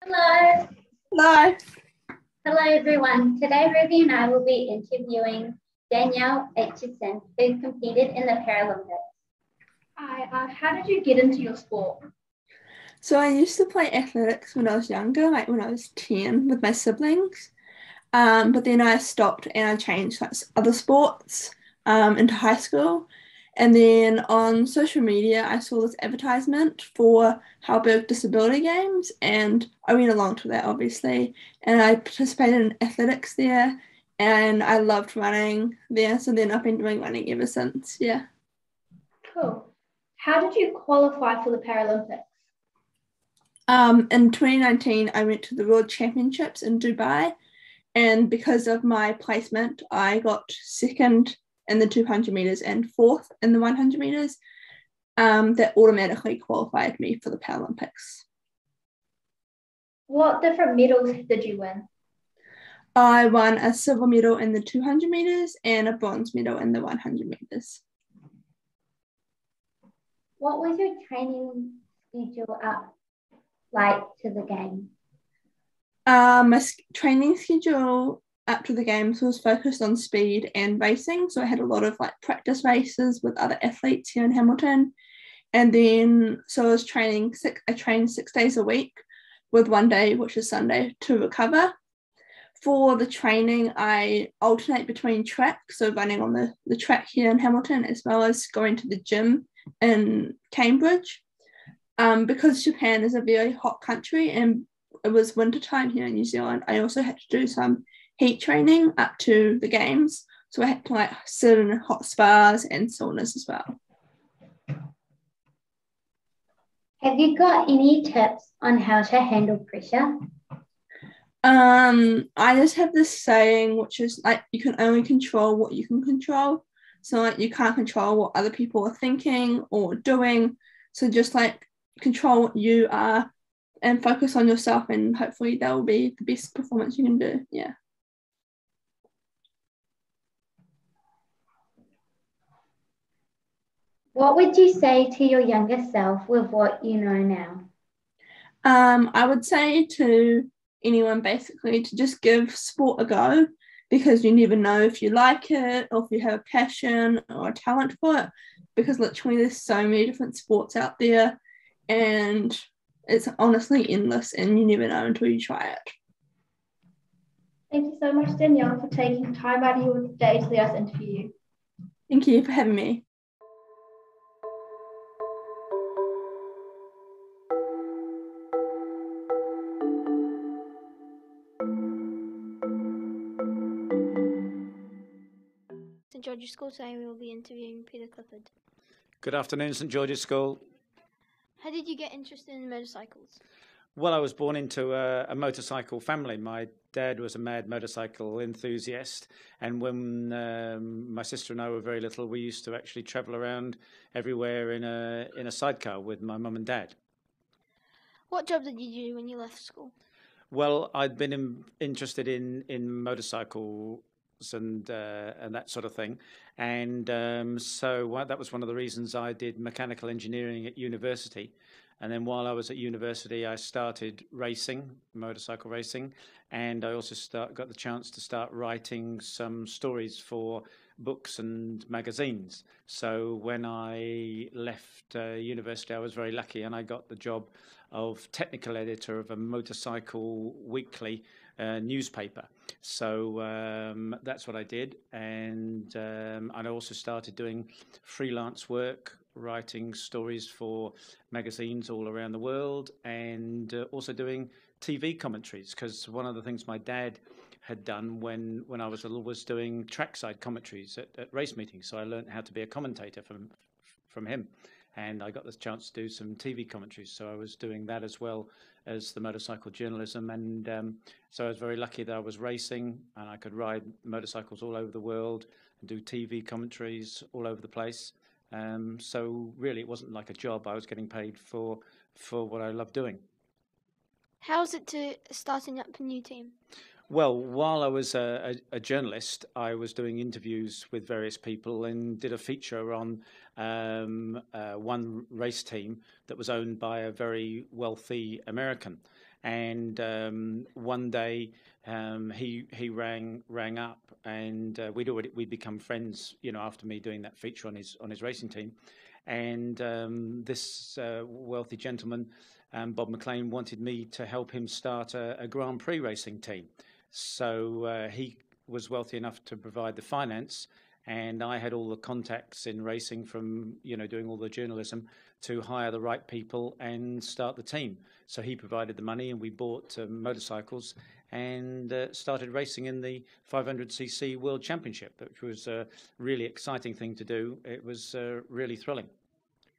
Hello. Hello. Hello, everyone. Today, Ruby and I will be interviewing Danielle Aitchison, who competed in the Paralympics. Hi, how did you get into your sport? So I used to play athletics when I was younger, like when I was 10 with my siblings. But then I stopped and I changed like other sports into high school. And then on social media, I saw this advertisement for Halberg Disability Games, and I went along to that, obviously. And I participated in athletics there, and I loved running there. So then I've been doing running ever since. Yeah. Cool. How did you qualify for the Paralympics? In 2019, I went to the World Championships in Dubai, and because of my placement, I got second in the 200 meters and fourth in the 100 meters. That automatically qualified me for the Paralympics. What different medals did you win? I won a silver medal in the 200 meters and a bronze medal in the 100 meters. What was your training schedule up like to the game? My training schedule up to the games was focused on speed and racing. So I had a lot of like practice races with other athletes here in Hamilton. And then, so I was I trained 6 days a week with one day, which is Sunday, to recover. For the training, I alternate between track, so running on the track here in Hamilton, as well as going to the gym in Cambridge. Because Japan is a very hot country and it was wintertime here in New Zealand, I also had to do some heat training up to the games. So I had to like sit in hot spas and saunas as well. Have you got any tips on how to handle pressure? I just have this saying, which is like you can only control what you can control. So like you can't control what other people are thinking or doing. So just like control what you are and focus on yourself, and hopefully that will be the best performance you can do. Yeah. What would you say to your younger self with what you know now? I would say to anyone basically to just give sport a go, because you never know if you like it or if you have a passion or a talent for it, because literally there's so many different sports out there and it's honestly endless and you never know until you try it. Thank you so much, Danielle, for taking time out of your day to let us interview you. Thank you for having me. St George's School. Today we will be interviewing Peter Clifford. Good afternoon, St George's School. How did you get interested in motorcycles? Well, I was born into a motorcycle family. My dad was a mad motorcycle enthusiast, and when my sister and I were very little, we used to actually travel around everywhere in a sidecar with my mum and dad. What job did you do when you left school? Well, I'd been interested in motorcycles and that sort of thing, and so that was one of the reasons I did mechanical engineering at university. And then while I was at university, I started racing, motorcycle racing, and I also got the chance to start writing some stories for books and magazines. So when I left university, I was very lucky, and I got the job of technical editor of a motorcycle weekly newspaper. So that's what I did, and I also started doing freelance work, writing stories for magazines all around the world, and also doing TV commentaries, because one of the things my dad had done when I was little was doing trackside commentaries at race meetings. So I learned how to be a commentator from him, and I got the chance to do some TV commentaries. So I was doing that as well as the motorcycle journalism, and so I was very lucky that I was racing and I could ride motorcycles all over the world and do TV commentaries all over the place. So really, it wasn't like a job. I was getting paid for what I love doing. How is it to starting up a new team? Well, while I was a journalist, I was doing interviews with various people and did a feature on one race team that was owned by a very wealthy American. And one day he rang up, and we'd become friends, after me doing that feature on his racing team. And this wealthy gentleman, Bob McLean, wanted me to help him start a Grand Prix racing team. So he was wealthy enough to provide the finance, and I had all the contacts in racing from, doing all the journalism to hire the right people and start the team. So he provided the money, and we bought motorcycles and started racing in the 500cc World Championship, which was a really exciting thing to do. It was really thrilling.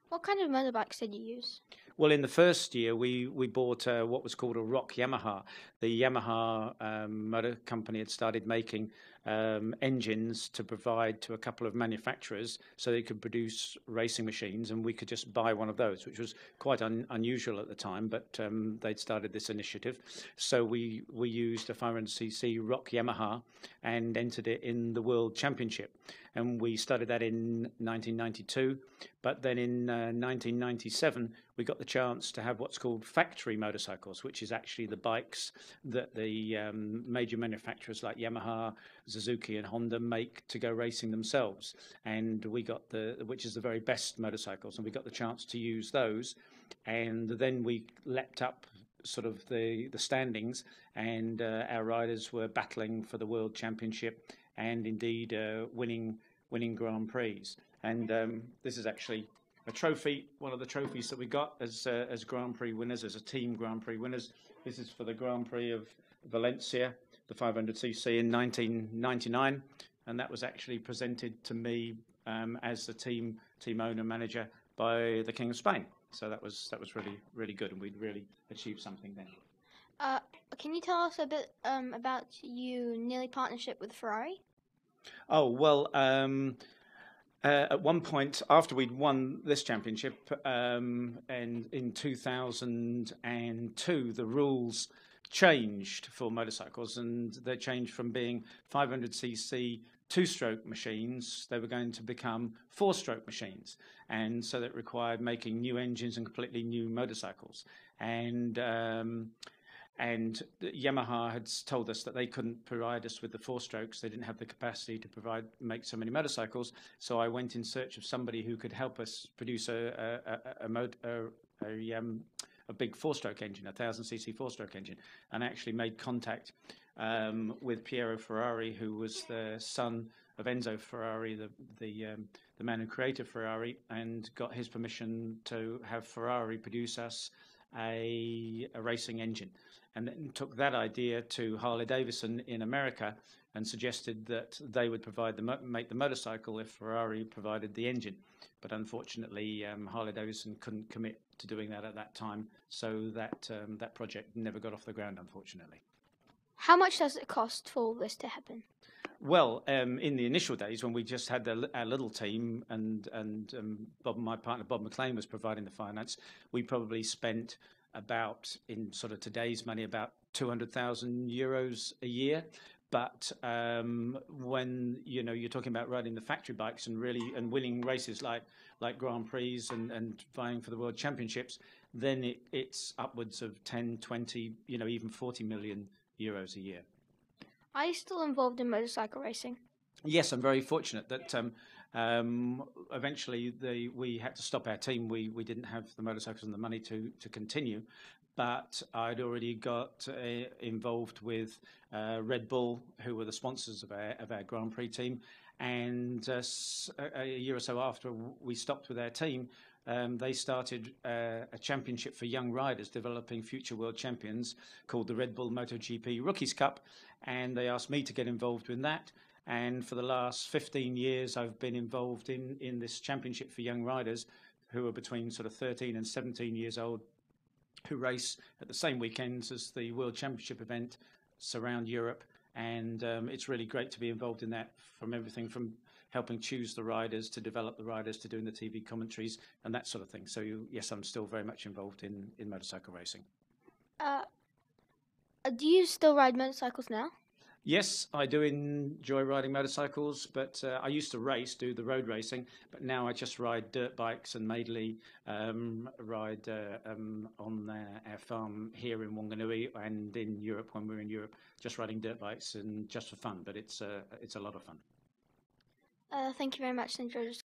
What kind of motorbikes did you use? Well, in the first year, we bought what was called a Rock Yamaha. The Yamaha motor company had started making engines to provide to a couple of manufacturers so they could produce racing machines, and we could just buy one of those, which was quite unusual at the time, but they'd started this initiative. So we used a 500cc Rock Yamaha and entered it in the World Championship. And we started that in 1992, but then in 1997 we got the chance to have what's called factory motorcycles, which is actually the bikes that the major manufacturers like Yamaha, Suzuki and Honda make to go racing themselves. And we got which is the very best motorcycles, and we got the chance to use those. And then we leapt up sort of the standings, and our riders were battling for the World Championship and indeed winning Grand Prix. And this is actually a trophy, one of the trophies that we got as Grand Prix winners, as a team Grand Prix winners. This is for the Grand Prix of Valencia, the 500cc in 1999, and that was actually presented to me as the team owner manager by the King of Spain. So that was really good, and we'd really achieved something then. Can you tell us a bit about your nearly partnership with Ferrari? Oh, well, at one point after we'd won this championship, and in 2002, the rules changed for motorcycles, and they changed from being 500cc two-stroke machines. They were going to become four-stroke machines, and so that required making new engines and completely new motorcycles. And Yamaha had told us that they couldn't provide us with the four strokes. They didn't have the capacity to make so many motorcycles. So I went in search of somebody who could help us produce a big four-stroke engine, a 1,000cc four-stroke engine, and actually made contact with Piero Ferrari, who was the son of Enzo Ferrari, the man who created Ferrari, and got his permission to have Ferrari produce us a racing engine. And then took that idea to Harley Davidson in America and suggested that they would make the motorcycle if Ferrari provided the engine. But unfortunately, Harley Davidson couldn't commit to doing that at that time, so that project never got off the ground, unfortunately. How much does it cost for this to happen? Well, in the initial days when we just had our little team and my partner Bob McLean was providing the finance, we probably spent about, in sort of today's money, about €200,000 a year. But when you're talking about riding the factory bikes and winning races like Grand Prix and vying for the World Championships, then it's upwards of 10, 20, even 40 million euros a year. Are you still involved in motorcycle racing? Yes, I'm very fortunate that eventually we had to stop our team. We didn't have the motorcycles and the money to continue, but I'd already got involved with Red Bull, who were the sponsors of our Grand Prix team, and a year or so after we stopped with our team, they started a championship for young riders, developing future world champions, called the Red Bull MotoGP Rookies Cup, and they asked me to get involved in that. And for the last 15 years, I've been involved in this championship for young riders who are between sort of 13 and 17 years old, who race at the same weekends as the World Championship event around Europe. And it's really great to be involved in that, from everything from helping choose the riders to develop the riders to doing the TV commentaries and that sort of thing. So yes, I'm still very much involved in motorcycle racing. Do you still ride motorcycles now? Yes, I do enjoy riding motorcycles, but I used to race, do the road racing, but now I just ride dirt bikes and mainly ride on our farm here in Wanganui and in Europe when we're in Europe, just riding dirt bikes and just for fun, but it's a lot of fun. Thank you very much, St. George's.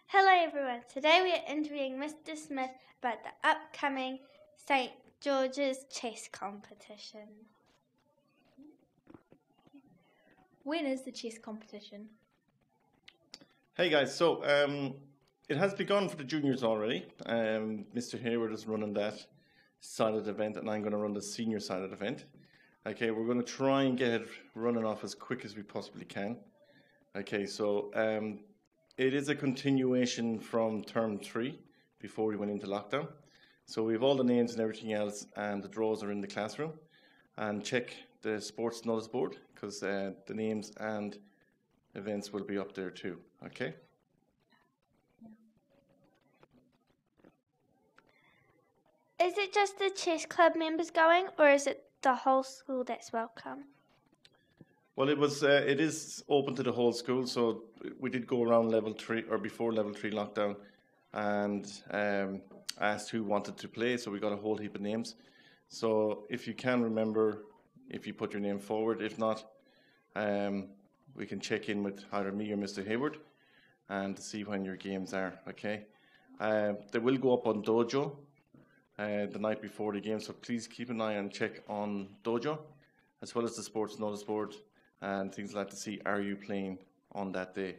Hello everyone, today we are interviewing Mr. Smith about the upcoming St. George's chess competition. When is the chess competition? Hey guys, so it has begun for the juniors already. Mr. Hayward is running that sided event and I'm going to run the senior sided event. Okay, we're going to try and get it running off as quick as we possibly can. Okay, so it is a continuation from term 3 before we went into lockdown. So we have all the names and everything else and the draws are in the classroom. And check the sports notice board because the names and events will be up there too, okay? Is it just the chess club members going or is it the whole school that's welcome? Well, it is open to the whole school, so we did go around level 3 or before level 3 lockdown and asked who wanted to play, so we got a whole heap of names. So if you can remember, if you put your name forward, if not, we can check in with either me or Mr. Hayward and see when your games are, okay? They will go up on Dojo the night before the game, so please keep an eye and check on Dojo, as well as the sports notice board and things like to see, are you playing on that day?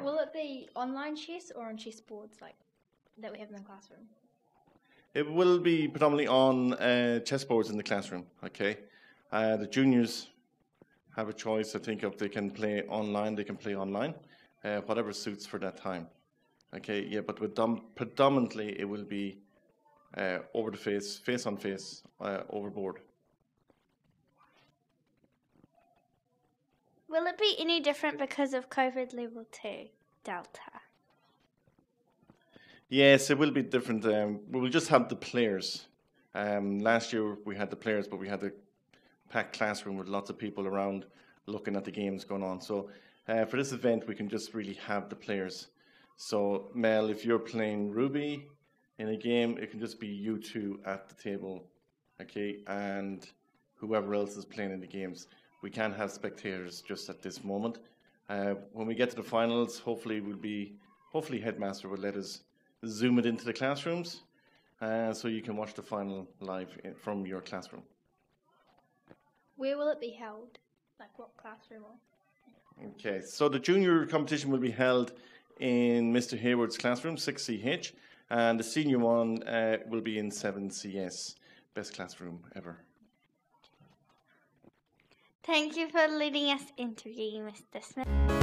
Will it be online chess or on chess boards like that we have in the classroom? It will be predominantly on chessboards in the classroom, okay? The juniors have a choice, I think, if they can play online, they can play online, whatever suits for that time. Okay, yeah, but with predominantly it will be over the face on face, overboard. Will it be any different because of COVID level 2, Delta? Yes, it will be different. We will just have the players. Last year we had the players, but we had a packed classroom with lots of people around looking at the games going on. So for this event, we can just really have the players. So Mel, if you're playing Ruby in a game, it can just be you two at the table, okay, and whoever else is playing in the games. We can't have spectators just at this moment. When we get to the finals, hopefully Headmaster will let us zoom it into the classrooms so you can watch the final live from your classroom. Where will it be held? Like what classroom? Okay, so the junior competition will be held in Mr. Hayward's classroom, 6CH, and the senior one will be in 7CS. Best classroom ever. Thank you for letting us interview you, Mr. Smith.